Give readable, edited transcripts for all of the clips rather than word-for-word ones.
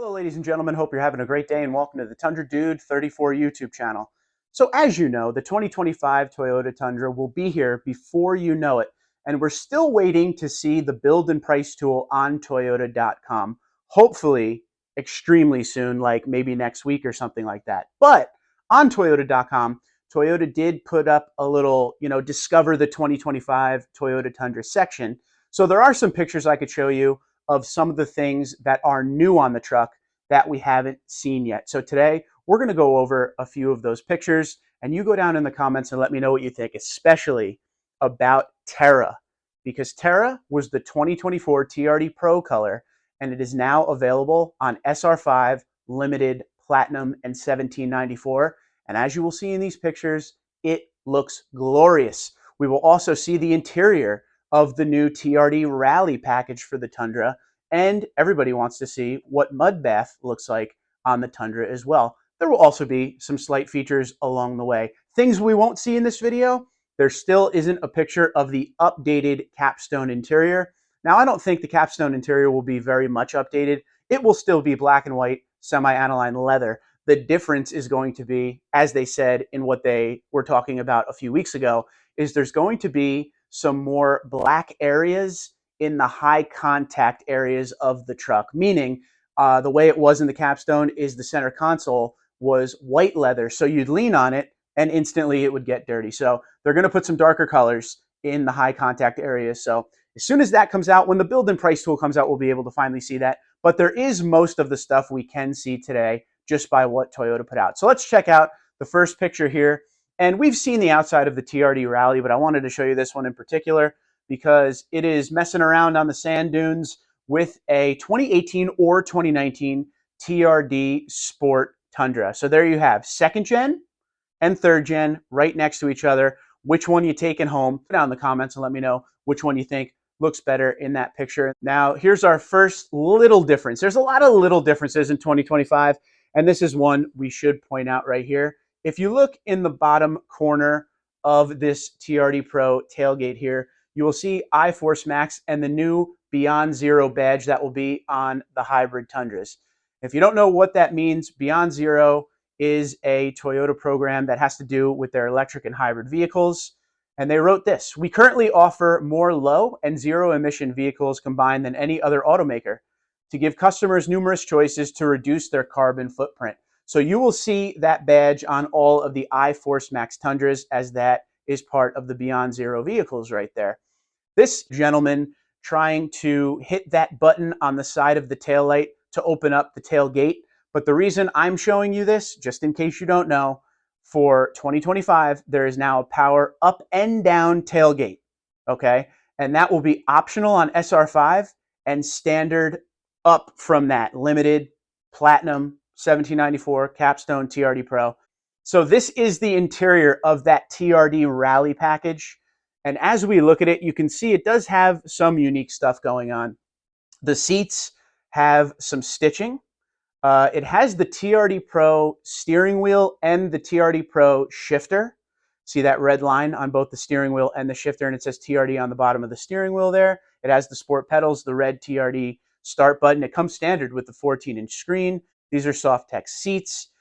Hello, ladies and gentlemen. Hope you're having a great day and welcome to the Tundra Dude 34 YouTube channel. So as you know, the 2025 Toyota Tundra will be here before you know it. And we're still waiting to see the build and price tool on Toyota.com. Hopefully extremely soon, like maybe next week or something like that. But on Toyota.com, Toyota did put up a little, discover the 2025 Toyota Tundra section. So there are some pictures I could show you of some of the things that are new on the truck that we haven't seen yet. So today we're going to go over a few of those pictures, and you go down in the comments and let me know what you think, especially about Terra, because Terra was the 2024 TRD Pro color, and it is now available on SR5, Limited, Platinum, and 1794. And as you will see in these pictures, it looks glorious. We will also see the interior of the new TRD Rally package for the Tundra, and everybody wants to see what mud bath looks like on the Tundra as well. There will also be some slight features along the way. Things we won't see in this video, there still isn't a picture of the updated Capstone interior. Now, I don't think the Capstone interior will be very much updated. It will still be black and white, semi-aniline leather. The difference is going to be, as they said in what they were talking about a few weeks ago, is there's going to be some more black areas in the high contact areas of the truck, meaning the way it was in the Capstone is the center console was white leather. So you'd lean on it and instantly it would get dirty. So they're going to put some darker colors in the high contact areas. So as soon as that comes out, when the build and price tool comes out, we'll be able to finally see that. But there is most of the stuff we can see today just by what Toyota put out. So let's check out the first picture here. And we've seen the outside of the TRD Rally, but I wanted to show you this one in particular because it is messing around on the sand dunes with a 2018 or 2019 TRD Sport Tundra. So there you have second gen and third gen right next to each other. Which one you taking home? Put down in the comments and let me know which one you think looks better in that picture. Now, here's our first little difference. There's a lot of little differences in 2025, and this is one we should point out right here. If you look in the bottom corner of this TRD Pro tailgate here, you will see iForce Max and the new Beyond Zero badge that will be on the hybrid Tundras. If you don't know what that means, Beyond Zero is a Toyota program that has to do with their electric and hybrid vehicles. And they wrote this: we currently offer more low and zero emission vehicles combined than any other automaker to give customers numerous choices to reduce their carbon footprint. So you will see that badge on all of the iForce Max Tundras, as that is part of the Beyond Zero vehicles right there. This gentleman trying to hit that button on the side of the taillight to open up the tailgate. But the reason I'm showing you this, just in case you don't know, for 2025, there is now a power up and down tailgate, okay? And that will be optional on SR5 and standard up from that, Limited, Platinum, 1794, Capstone, TRD Pro. So this is the interior of that TRD Rally package. And as we look at it, you can see it does have some unique stuff going on. The seats have some stitching. It has the TRD Pro steering wheel and the TRD Pro shifter. See that red line on both the steering wheel and the shifter, and it says TRD on the bottom of the steering wheel there. It has the sport pedals, the red TRD start button. It comes standard with the 14-inch screen. These are soft text seats.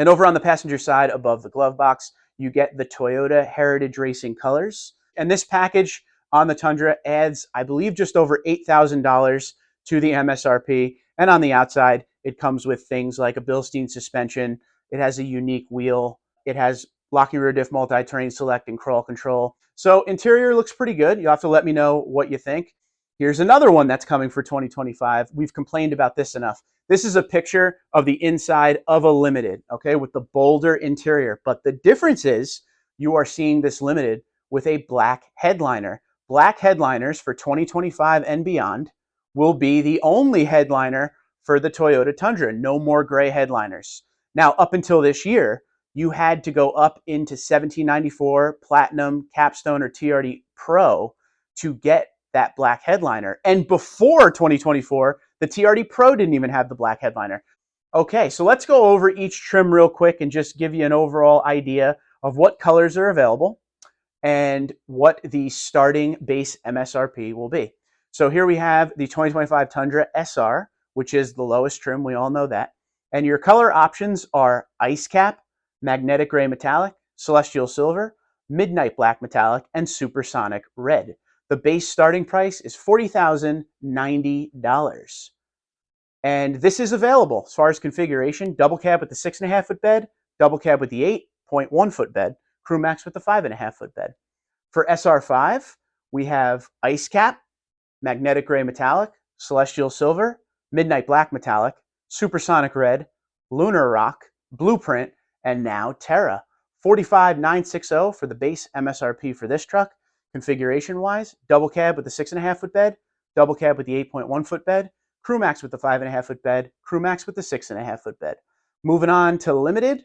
And over on the passenger side above the glove box, you get the Toyota Heritage Racing colors. And this package on the Tundra adds, I believe, just over $8,000 to the MSRP. And on the outside, it comes with things like a Bilstein suspension. It has a unique wheel. It has locking rear diff, multi-terrain select, and crawl control. So interior looks pretty good. You'll have to let me know what you think. Here's another one that's coming for 2025. We've complained about this enough. This is a picture of the inside of a Limited, okay, with the bolder interior. But the difference is you are seeing this Limited with a black headliner. Black headliners for 2025 and beyond will be the only headliner for the Toyota Tundra. No more gray headliners. Now, up until this year, you had to go up into 1794, Platinum, Capstone, or TRD Pro to get that black headliner. And before 2024, the TRD Pro didn't even have the black headliner. Okay, so let's go over each trim real quick and just give you an overall idea of what colors are available and what the starting base MSRP will be. So here we have the 2025 Tundra SR which is the lowest trim. We all know that. And your color options are Ice Cap, Magnetic Gray Metallic, Celestial Silver, Midnight Black Metallic, and Supersonic Red. The base starting price is $40,090. And this is available as far as configuration: double cab with the 6.5 foot bed, double cab with the 8.1 foot bed, crew max with the 5.5 foot bed. For SR5, we have Ice Cap, Magnetic Gray Metallic, Celestial Silver, Midnight Black Metallic, Supersonic Red, Lunar Rock, Blueprint, and now Terra. $45,960 for the base MSRP for this truck. Configuration-wise, double cab with the 6.5 foot bed, double cab with the 8.1 foot bed, crew max with the 5.5 foot bed, crew max with the 6.5 foot bed. Moving on to limited,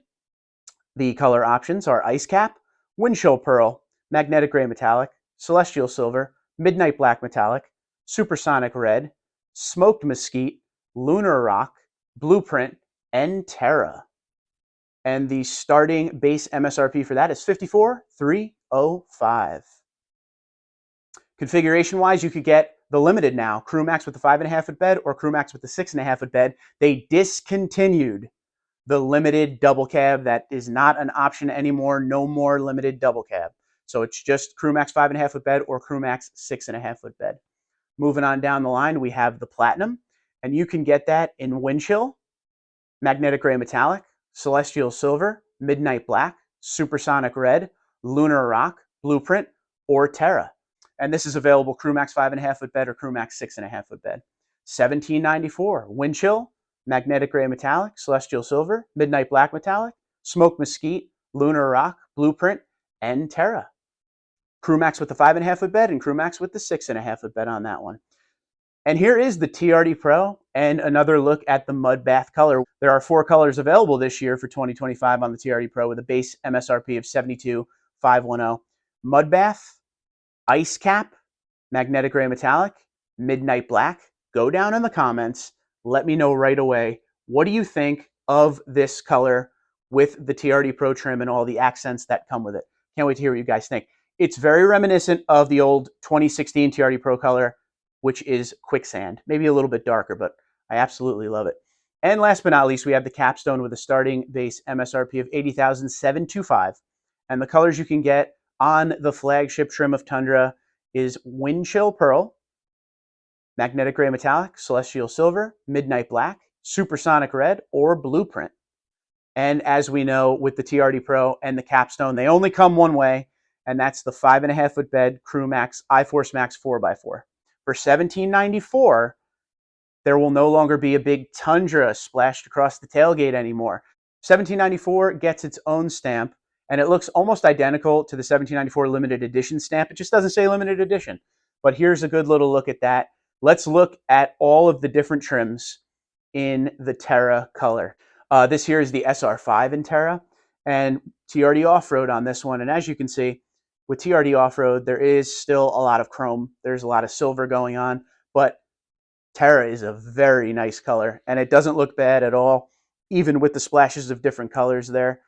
the color options are Ice Cap, Windshield Pearl, Magnetic Gray Metallic, Celestial Silver, Midnight Black Metallic, Supersonic Red, Smoked Mesquite, Lunar Rock, Blueprint, and Terra. And the starting base MSRP for that is $54,305. Configuration-wise, you could get the limited now, crew max with the 5.5 foot bed or crew max with the 6.5 foot bed. They discontinued the limited double cab. That is not an option anymore. No more limited double cab. So it's just crew max 5.5 foot bed or crew max 6.5 foot bed. Moving on down the line, we have the Platinum, and you can get that in Windchill, Magnetic Gray Metallic, Celestial Silver, Midnight Black, Supersonic Red, Lunar Rock, Blueprint, or Terra. And this is available crew max 5.5 foot bed or crew max 6.5 foot bed. $17.94. Windchill, Magnetic Gray Metallic, Celestial Silver, Midnight Black Metallic, Smoke Mesquite, Lunar Rock, Blueprint, and Terra. Crew max with the 5.5 foot bed and crew max with the 6.5 foot bed on that one. And here is the TRD Pro and another look at the mud bath color. There are 4 colors available this year for 2025 on the TRD Pro with a base MSRP of $72,510. Mud bath, Ice Cap, Magnetic Gray Metallic, Midnight Black. Go down in the comments. Let me know right away. What do you think of this color with the TRD Pro trim and all the accents that come with it? Can't wait to hear what you guys think. It's very reminiscent of the old 2016 TRD Pro color, which is quicksand. Maybe a little bit darker, but I absolutely love it. And last but not least, we have the Capstone with a starting base MSRP of $80,725. And the colors you can get on the flagship trim of Tundra is Windchill Pearl, Magnetic Gray Metallic, Celestial Silver, Midnight Black, Supersonic Red, or Blueprint. And as we know, with the TRD Pro and the Capstone, they only come one way, and that's the 5.5 foot bed Crew Max iForce Max 4x4. For $17.94, there will no longer be a big Tundra splashed across the tailgate anymore. $17.94 gets its own stamp, and it looks almost identical to the $17.94 limited edition stamp. It just doesn't say limited edition. But here's a good little look at that. Let's look at all of the different trims in the Terra color. This here is the SR5 in Terra, and TRD Off-Road on this one. And as you can see, with TRD Off-Road, there is still a lot of chrome. There's a lot of silver going on, but Terra is a very nice color, and it doesn't look bad at all, even with the splashes of different colors there.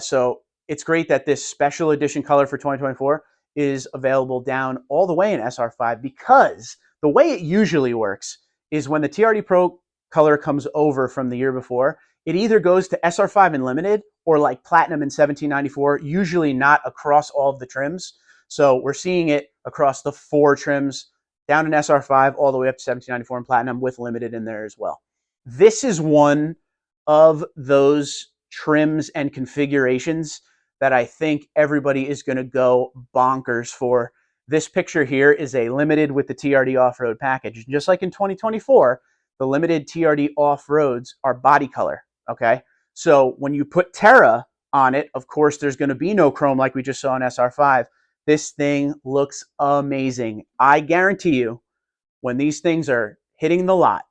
So it's great that this special edition color for 2024 is available down all the way in SR5, because the way it usually works is when the TRD Pro color comes over from the year before, it either goes to SR5 in limited or like Platinum in $17.94, usually not across all of the trims. So we're seeing it across the 4 trims, down in SR5 all the way up to $17.94 in Platinum with limited in there as well. This is one of those trims and configurations that I think everybody is going to go bonkers for. This picture here is a limited with the TRD Off-Road package. Just like in 2024, the limited TRD Off-Roads are body color, okay? So when you put Terra on it, of course, there's going to be no chrome like we just saw in SR5. This thing looks amazing. I guarantee you, when these things are hitting the lot,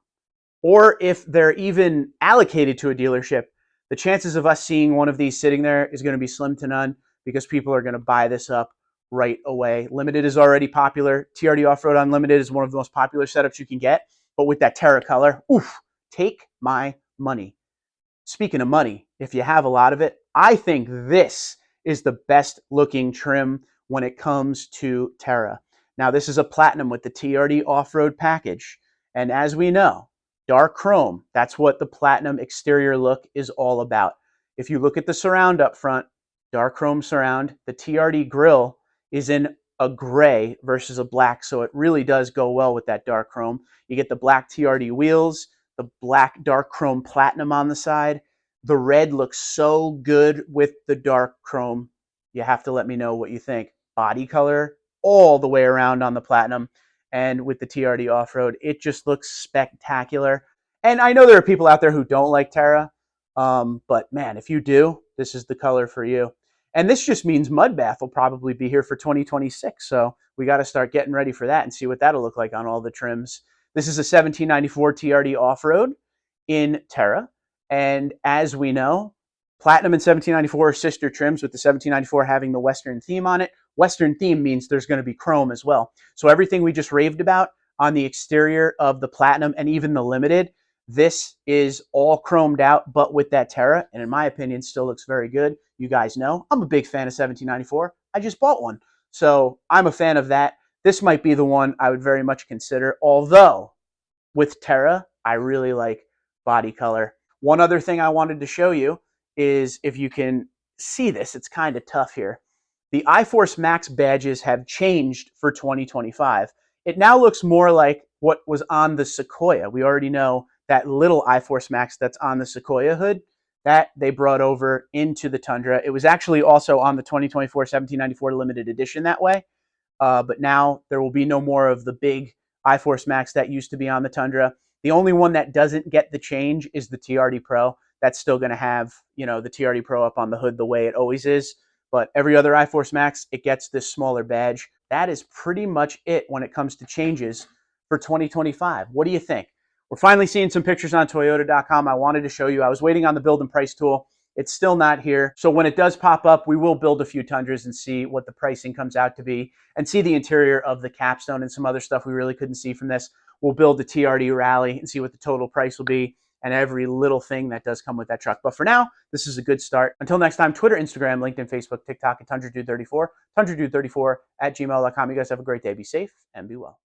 or if they're even allocated to a dealership, the chances of us seeing one of these sitting there is going to be slim to none, because people are going to buy this up right away. Limited is already popular. TRD Off-Road Unlimited is one of the most popular setups you can get. But with that Terra color, oof, take my money. Speaking of money, if you have a lot of it, I think this is the best looking trim when it comes to Terra. Now, this is a Platinum with the TRD Off-Road package. And as we know, dark chrome. That's what the platinum exterior look is all about. If you look at the surround up front, dark chrome surround, the TRD grille is in a gray versus a black, so it really does go well with that dark chrome. You get the black TRD wheels, the black dark chrome platinum on the side. The red looks so good with the dark chrome. You have to let me know what you think. Body color all the way around on the platinum, and with the TRD off-road, it just looks spectacular. And I know there are people out there who don't like Terra, but man, if you do, this is the color for you. And this just means Mudbath will probably be here for 2026. So we got to start getting ready for that and see what that'll look like on all the trims. This is a 1794 TRD off-road in Terra. And as we know, Platinum and 1794 are sister trims, with the 1794 having the Western theme on it. Western theme means there's going to be chrome as well. So everything we just raved about on the exterior of the Platinum and even the Limited, this is all chromed out, but with that Terra, and in my opinion, still looks very good. You guys know I'm a big fan of 1794. I just bought one. So I'm a fan of that. This might be the one I would very much consider, although with Terra, I really like body color. One other thing I wanted to show you is, if you can see this, it's kind of tough here. The iForce Max badges have changed for 2025. It now looks more like what was on the Sequoia. We already know that little iForce Max that's on the Sequoia hood, that they brought over into the Tundra. It was actually also on the 2024 1794 limited edition that way. But now there will be no more of the big iForce Max that used to be on the Tundra. The only one that doesn't get the change is the TRD Pro. That's still going to have, the TRD Pro up on the hood the way it always is. But every other iForce Max, it gets this smaller badge. That is pretty much it when it comes to changes for 2025. What do you think? We're finally seeing some pictures on Toyota.com. I wanted to show you. I was waiting on the build and price tool. It's still not here. So when it does pop up, we will build a few Tundras and see what the pricing comes out to be, and see the interior of the Capstone and some other stuff we really couldn't see from this. We'll build the TRD Rally and see what the total price will be, and every little thing that does come with that truck. But for now, this is a good start. Until next time, Twitter, Instagram, LinkedIn, Facebook, TikTok, and TundraDude34, TundraDude34 @gmail.com. You guys have a great day. Be safe and be well.